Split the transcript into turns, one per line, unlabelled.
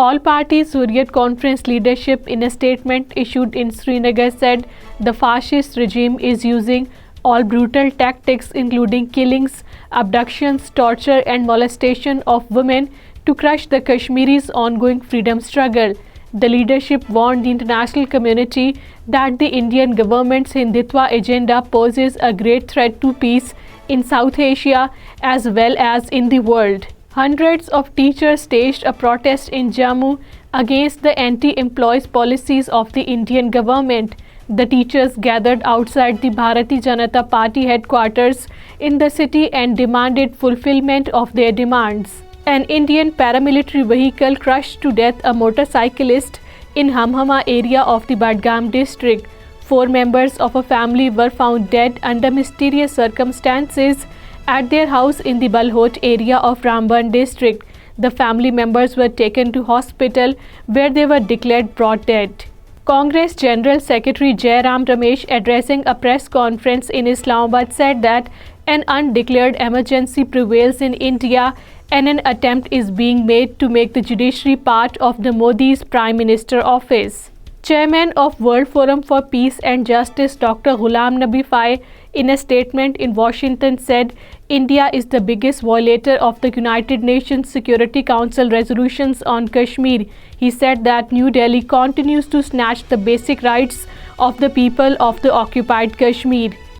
All Parties Hurriyat Conference leadership, in a statement issued in Srinagar, said the fascist regime is using all brutal tactics, including killings, abductions, torture, and molestation of women, to crush the Kashmiris' ongoing freedom struggle. The leadership warned the international community that the Indian government's Hindutva agenda poses a great threat to peace in South Asia as well as in the world. Hundreds of teachers staged a protest in Jammu against the anti-employees policies of the Indian government. The teachers gathered outside the Bharatiya Janata Party headquarters in the city and demanded fulfillment of their demands. An Indian paramilitary vehicle crushed to death a motorcyclist in Hamhama area of the Badgam district. 4 members of a family were found dead under mysterious circumstances at their house in the Balhot area of Ramban district. The family members were taken to hospital where they were declared brought dead. Congress General Secretary Jai Ram Ramesh, addressing a press conference in Islamabad, said that an undeclared emergency prevails in India and an attempt is being made to make the judiciary part of the Modi's Prime Minister office. Chairman of World Forum for Peace and Justice Dr. Ghulam Nabi Fai, in a statement in Washington, said India is the biggest violator of the United Nations Security Council resolutions on Kashmir. He said that New Delhi continues to snatch the basic rights of the people of the occupied Kashmir.